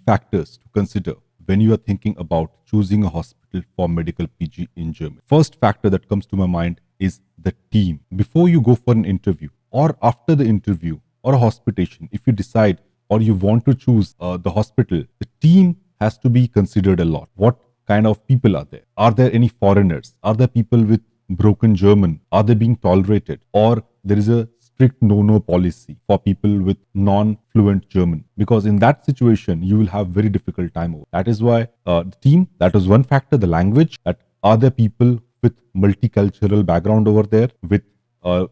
factors to consider when you are thinking about choosing a hospital for medical PG in Germany. First factor that comes to my mind is the team. Before you go for an interview or after the interview or a hospitation, if you decide or you want to choose the hospital, the team has to be considered a lot. What kind of people are there? Are there any foreigners? Are there people with broken German? Are they being tolerated? Or there is a strict no policy for people with non-fluent German? Because in that situation, you will have very difficult time over. That is why the team, that was one factor, the language, that are there people with multicultural background over there, with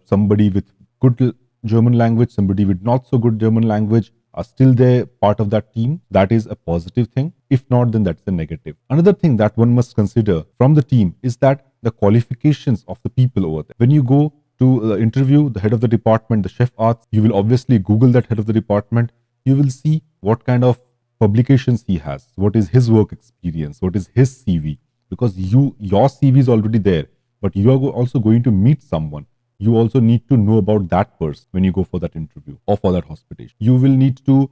somebody with good German language, somebody with not so good German language, are still there part of that team. That is a positive thing. If not, then that's a negative. Another thing that one must consider from the team is that the qualifications of the people over there. When you go to the interview, the head of the department, the chef arts, you will obviously Google that head of the department. You will see what kind of publications he has, what is his work experience, what is his CV, because your CV is already there, but you are also going to meet someone. You also need to know about that person when you go for that interview or for that hospitation. You will need to,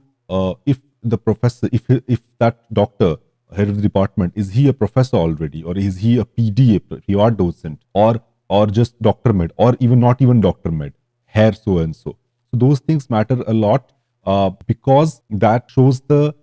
if the professor, if that doctor, head of the department, is he a professor already, or is he a PD, a PR docent, or just Dr. Med, or even not even Dr. Med, hair so and so. So those things matter a lot because that shows the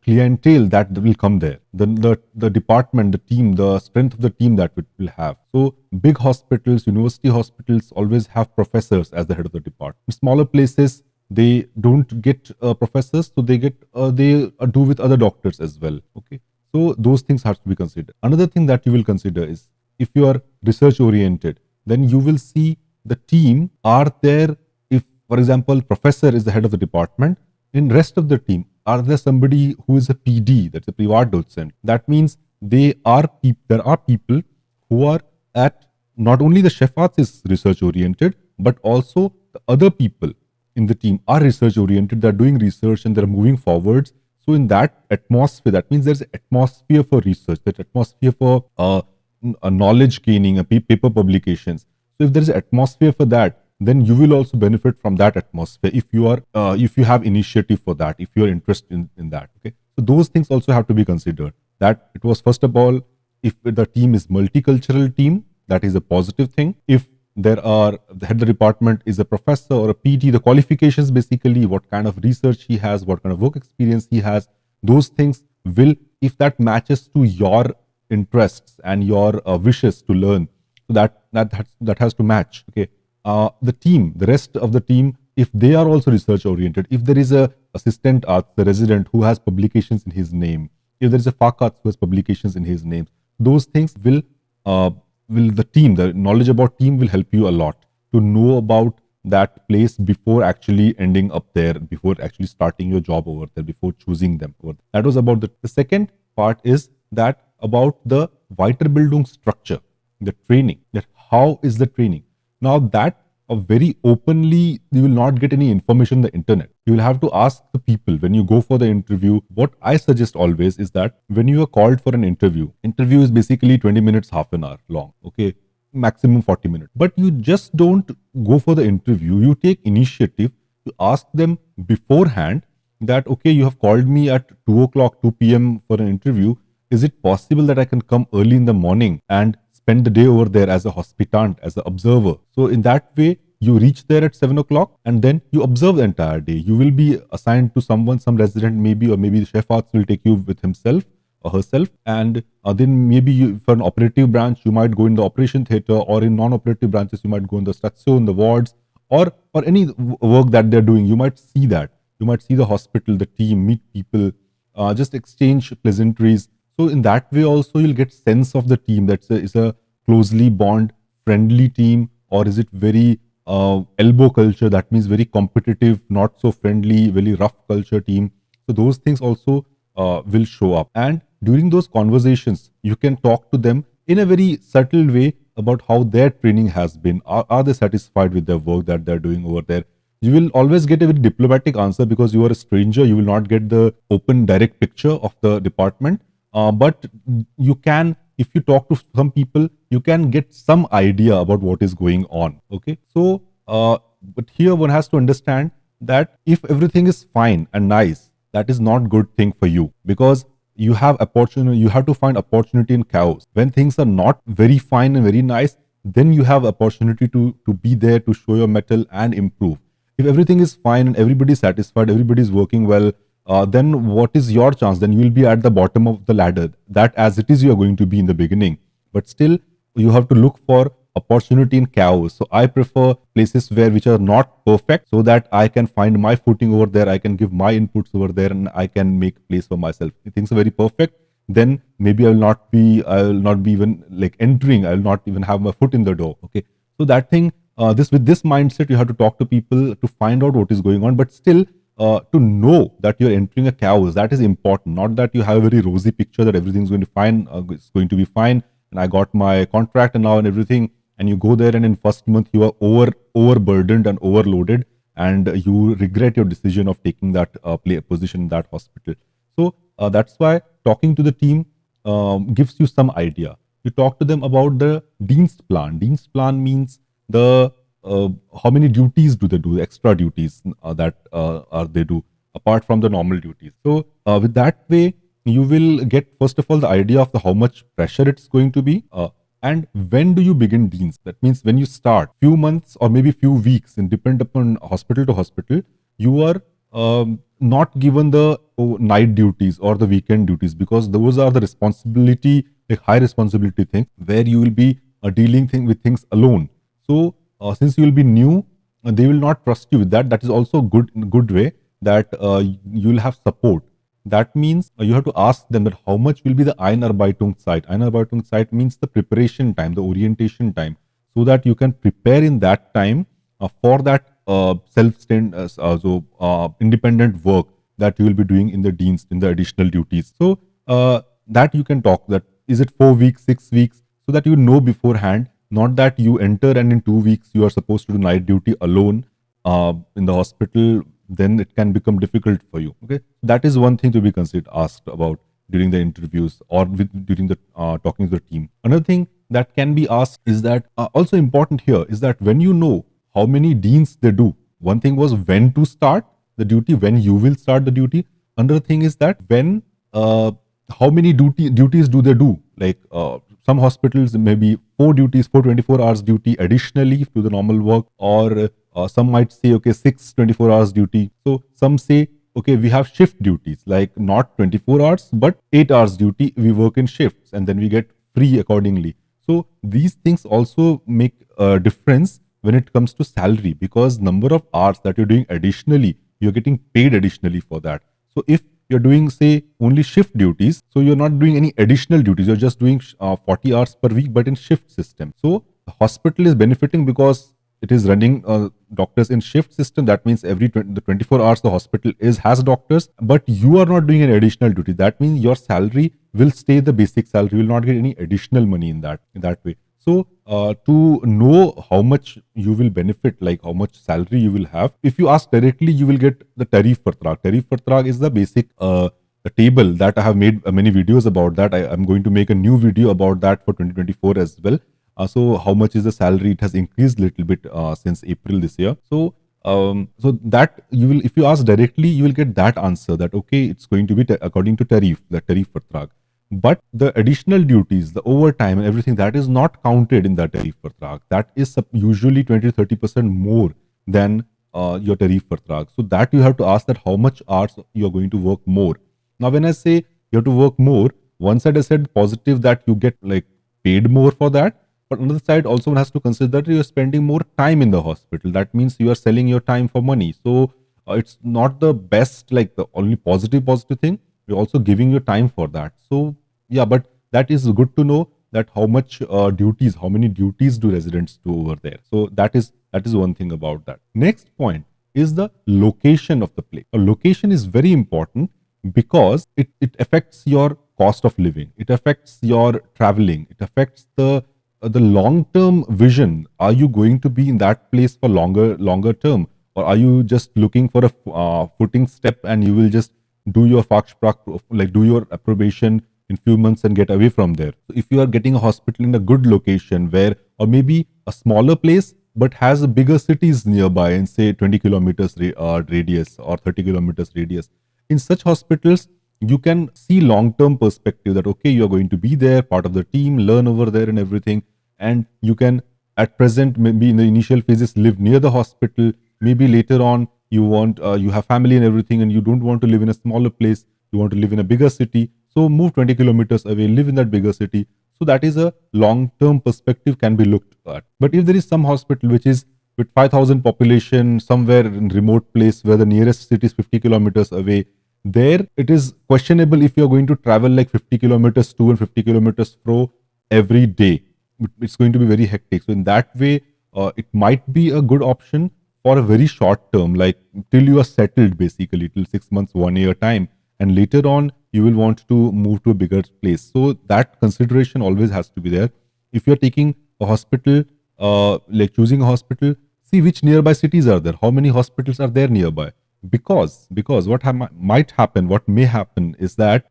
clientele that will come there, the department, the team, the strength of the team that it will have. So big hospitals, university hospitals always have professors as the head of the department. In smaller places, they don't get professors, so they do with other doctors as well. Okay, so those things have to be considered. Another thing that you will consider is, if you are research oriented, then you will see the team are there. If, for example, professor is the head of the department, in rest of the team, are there somebody who is a PD, that's a privat docent? That means there are people who are at, not only the chef arts is research oriented, but also the other people in the team are research oriented. They're doing research and they're moving forwards. So in that atmosphere, that means there's an atmosphere for research, that atmosphere for a knowledge gaining, a paper publications. So if there is an atmosphere for that, then you will also benefit from that atmosphere if you have initiative for that, if you are interested in that. Okay, so those things also have to be considered. That it was, first of all, if the team is multicultural team, that is a positive thing. If the head of the department is a professor or a PD, the qualifications, basically what kind of research he has, what kind of work experience he has, those things will, if that matches to your interests and your wishes to learn, so that has to match. Okay, the team, the rest of the team, if they are also research oriented, if there is a assistant arts, the resident who has publications in his name, if there is a Fakat who has publications in his name, those things will the team, the knowledge about team will help you a lot to know about that place before actually ending up there, before actually starting your job over there, before choosing them over there. That was about the second part is that about the Weiterbildung structure, the training, that how is the training. Now that very openly, you will not get any information on the internet. You will have to ask the people when you go for the interview. What I suggest always is that when you are called for an interview is basically 20 minutes, half an hour long. Okay, maximum 40 minutes. But you just don't go for the interview. You take initiative to ask them beforehand that, okay, you have called me at 2 o'clock, 2 p.m. for an interview. Is it possible that I can come early in the morning and spend the day over there as a hospitant, as an observer? So in that way, you reach there at 7 o'clock and then you observe the entire day. You will be assigned to someone, some resident maybe, or maybe the chef arts will take you with himself or herself. And then maybe for an operative branch, you might go in the operation theater, or in non-operative branches, you might go in the station, the wards, or any work that they're doing. You might see that. You might see the hospital, the team, meet people, just exchange pleasantries. So in that way also you'll get sense of the team. Is a closely bond, friendly team, or is it very elbow culture? That means very competitive, not so friendly, very rough culture team. So those things also will show up. And during those conversations, you can talk to them in a very subtle way about how their training has been. Are they satisfied with their work that they're doing over there? You will always get a very diplomatic answer because you are a stranger. You will not get the open, direct picture of the department. But you can, if you talk to some people, you can get some idea about what is going on. Okay. So, but here one has to understand that if everything is fine and nice, that is not good thing for you, because you have opportunity, you have to find opportunity in chaos. When things are not very fine and very nice, then you have opportunity to be there, to show your mettle and improve. If everything is fine and everybody is satisfied, everybody is working well, then what is your chance? Then you will be at the bottom of the ladder, that as it is you are going to be in the beginning. But still, you have to look for opportunity in chaos. So I prefer places where which are not perfect, so that I can find my footing over there, I can give my inputs over there, and I can make place for myself. If things are very perfect, then maybe I will not be even like entering, I will not even have my foot in the door. Okay. So that thing, this with this mindset, you have to talk to people to find out what is going on. But still, to know that you're entering a chaos, that is important. Not that you have a very rosy picture that everything's going to fine, it's going to be fine, and I got my contract and now and everything, and you go there and in first month you are overburdened and overloaded, and you regret your decision of taking that position in that hospital. So that's why talking to the team gives you some idea. You talk to them about the Dienst plan. Dienst plan means the how many duties do they do, extra duties that are they do apart from the normal duties. So with that way, you will get first of all the idea of the how much pressure it's going to be. And when do you begin Deans? That means when you start, few months or maybe few weeks, and depend upon hospital to hospital, you are not given the night duties or the weekend duties, because those are the responsibility, like high responsibility things, where you will be dealing with things alone. So since you will be new, they will not trust you with that. That is also good way that you will have support. That means you have to ask them that how much will be the Einarbeitung Einarbeitung means the preparation time, the orientation time, so that you can prepare in that time for that independent work that you will be doing in the Deans, in the additional duties. So that you can talk that, is it 4 weeks, 6 weeks, so that you know beforehand, not that you enter and in 2 weeks you are supposed to do night duty alone in the hospital, then it can become difficult for you. Okay, that is one thing to be considered, asked about during the interviews or during the talking to the team. Another thing that can be asked is that also important here is that when you know how many Deans they do, one thing was when to start the duty, when you will start the duty. Another thing is that when how many duties do they do, like some hospitals maybe 4 duties, 4 24 hours duty additionally to the normal work, or some might say, okay, 6 24 hours duty. So some say, okay, we have shift duties, like not 24 hours, but 8 hours duty. We work in shifts and then we get free accordingly. So these things also make a difference when it comes to salary, because number of hours that you're doing additionally, you're getting paid additionally for that. So if you're doing, say, only shift duties, so you're not doing any additional duties, you're just doing 40 hours per week, but in shift system. So the hospital is benefiting because it is running doctors in shift system. That means the 24 hours the hospital has doctors, but you are not doing an additional duty. That means your salary will stay the basic salary. You will not get any additional money in that way. So to know how much you will benefit, like how much salary you will have, if you ask directly, you will get the tariff vertrag. Tariff vertrag is the basic a table that I have made many videos about that. I am going to make a new video about that for 2024 as well. So how much is the salary? It has increased a little bit since April this year. So so that you will, if you ask directly, you will get that answer that okay, it's going to be according to tariff, the tariff vertrag. But the additional duties, the overtime and everything, that is not counted in that tariff vertrag. That is usually 20-30% more than your tariff vertrag. So that you have to ask that how much hours you are going to work more. Now, when I say you have to work more, one side I said positive that you get like paid more for that. But another side also one has to consider that you are spending more time in the hospital. That means you are selling your time for money. So it's not the best, like the only positive thing. You're also giving your time for that. So yeah, but that is good to know that how much duties, how many duties do residents do over there. So that is one thing about that. Next point is the location of the place. A location is very important because it affects your cost of living. It affects your traveling. It affects the long term vision. Are you going to be in that place for longer term, or are you just looking for a footing step and you will just do your Fachsprach, like do your approbation in few months and get away from there? So if you are getting a hospital in a good location where, or maybe a smaller place but has a bigger cities nearby, and say 20 kilometers radius or 30 kilometers radius, In such hospitals, you can see long term perspective that okay, you are going to be there, part of the team, learn over there and everything, and you can at present maybe in the initial phases live near the hospital. Maybe later on you want you have family and everything, and you don't want to live in a smaller place, you want to live in a bigger city, so move 20 kilometers away, live in that bigger city. So that is a long term perspective can be looked at. But if there is some hospital which is with 5,000 population somewhere in remote place where the nearest city is 50 kilometers away, there it is questionable if you're going to travel like 50 kilometers to and 50 kilometers fro every day. It's going to be very hectic. So in that way, it might be a good option for a very short term, like till you are settled, basically till 6 months, 1 year time, and later on you will want to move to a bigger place. So that consideration always has to be there. If you're taking a hospital, like choosing a hospital, see which nearby cities are there, how many hospitals are there nearby. Because what might happen, what may happen is that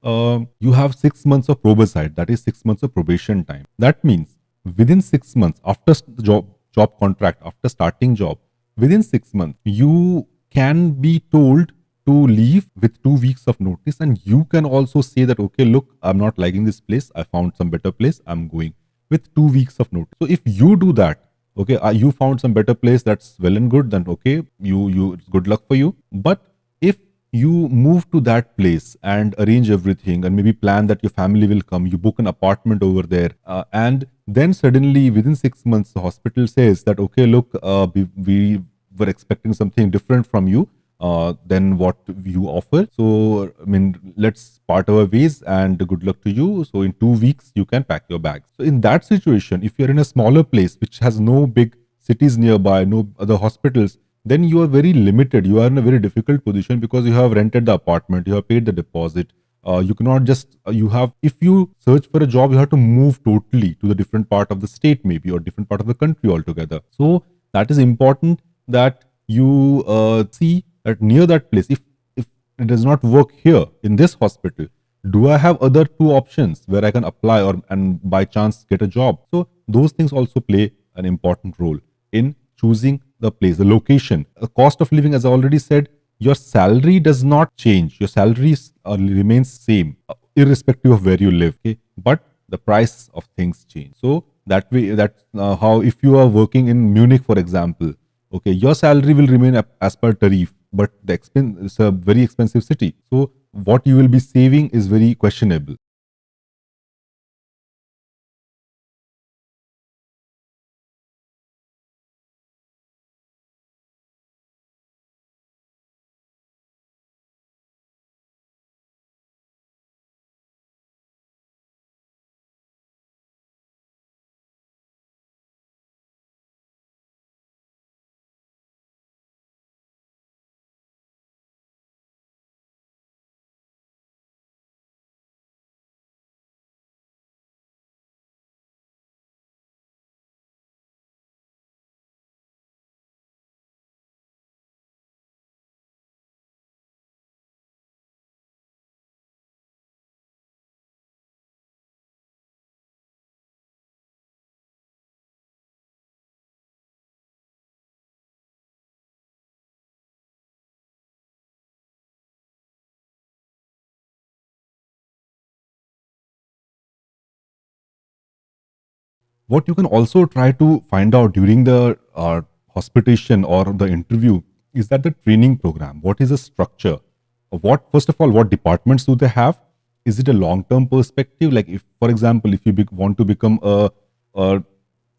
you have 6 months of proboscite, that is 6 months of probation time. That means within 6 months after job contract, after starting job, within 6 months you can be told to leave with 2 weeks of notice, and you can also say that okay, look, I'm not liking this place, I found some better place, I'm going, with 2 weeks of notice. So if you do that, okay, you found some better place, that's well and good, then okay, you it's good luck for you. But if you move to that place and arrange everything and maybe plan that your family will come, you book an apartment over there, and then suddenly within 6 months the hospital says that okay, look, we were expecting something different from you than what you offer. So, I mean, let's part our ways and good luck to you. So, in 2 weeks, you can pack your bags. So, in that situation, if you're in a smaller place which has no big cities nearby, no other hospitals, then you are very limited. You are in a very difficult position because you have rented the apartment, you have paid the deposit. You cannot just, you have, if you search for a job, you have to move totally to the different part of the state, maybe, or different part of the country altogether. So, that is important that you see that near that place, if it does not work here in this hospital, do I have other two options where I can apply or and by chance get a job? So those things also play an important role in choosing the place, the location. The cost of living, as I already said, your salary does not change, your salary remains same irrespective of where you live, okay? But the price of things change. So that way, that's how, if you are working in Munich, for example, okay, your salary will remain as per tariff, but the expense is a very expensive city. So what you will be saving is very questionable. What you can also try to find out during the hospitation or the interview is that the training program, what is the structure? What, first of all, what departments do they have? Is it a long term perspective? Like, if, for example, if you want to become a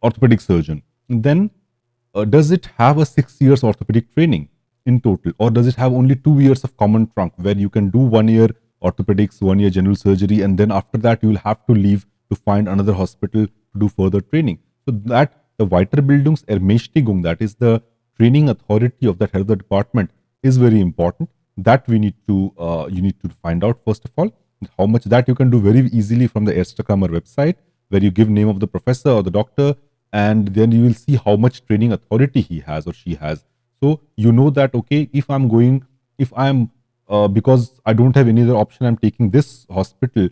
orthopedic surgeon, then does it have a 6 years orthopedic training in total, or does it have only 2 years of common trunk where you can do 1 year orthopedics, 1 year general surgery, and then after that you will have to leave to find another hospital to do further training? So that the Weiterbildungs Ermächtigung, that is the training authority of that head of the department, is very important. That we need to you need to find out first of all how much. That you can do very easily from the Erstekammer website, where you give name of the professor or the doctor, and then you will see how much training authority he has or she has. So you know that okay, if I'm going, if I'm because I don't have any other option, I'm taking this hospital,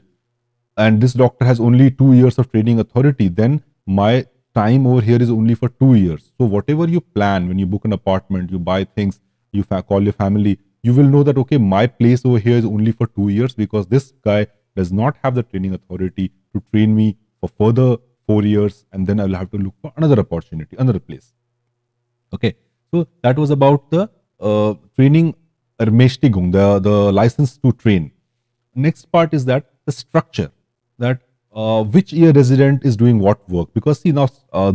and this doctor has only 2 years of training authority, then my time over here is only for 2 years. So whatever you plan when you book an apartment, you buy things, you call your family, you will know that, okay, my place over here is only for 2 years because this guy does not have the training authority to train me for further 4 years, and then I'll have to look for another opportunity, another place. Okay, so that was about the training Ermächtigung, the license to train. Next part is that the structure, that which year resident is doing what work. Because see now,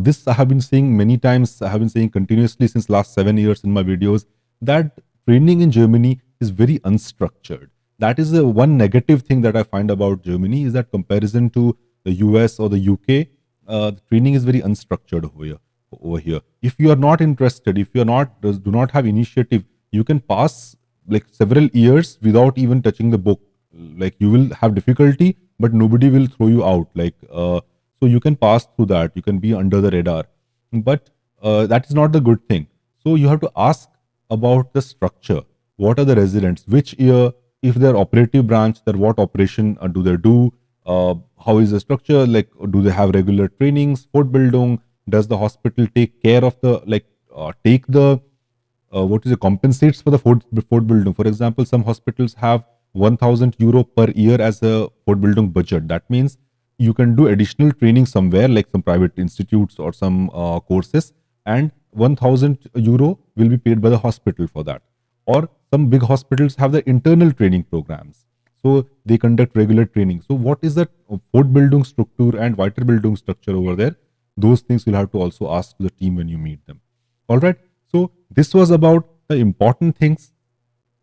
this I have been saying many times, I have been saying continuously since last 7 years in my videos, that training in Germany is very unstructured. That is the one negative thing that I find about Germany, is that comparison to the US or the UK, the training is very unstructured over here. If you are not interested, if you are not do not have initiative, you can pass like several years without even touching the book. Like you will have difficulty, but nobody will throw you out. So you can pass through that, you can be under the radar, but that is not the good thing. So you have to ask about the structure. What are the residents, which year, if they're operative branch, then what operation do they do, how is the structure, like do they have regular trainings, fortbildung, does the hospital take care of the, like take the what is it, compensates for the fortbildung. For example, some hospitals have 1000 euro per year as a fortbildung budget. That means you can do additional training somewhere, like some private institutes or some courses, and 1000 euro will be paid by the hospital for that. Or some big hospitals have the internal training programs, so they conduct regular training. So what is that fortbildung structure and weiterbildung structure over there? Those things you'll have to also ask the team when you meet them. All right. So this was about the important things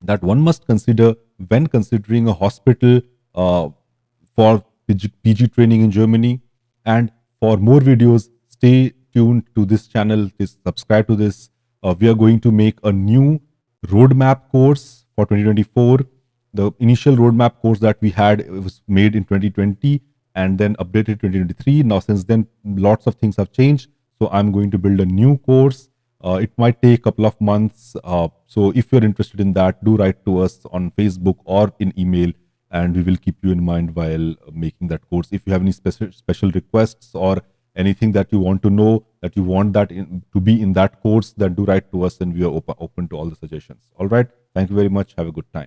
that one must consider when considering a hospital for PG training in Germany. And for more videos, stay tuned to this channel. Please subscribe to this. We are going to make a new roadmap course for 2024. The initial roadmap course that we had, it was made in 2020 and then updated 2023. Now, since then, lots of things have changed. So I'm going to build a new course. It might take a couple of months. So if you're interested in that, do write to us on Facebook or in email, and we will keep you in mind while making that course. If you have any special requests or anything that you want to know, that you want that to be in that course, then do write to us, and we are open to all the suggestions. All right. Thank you very much. Have a good time.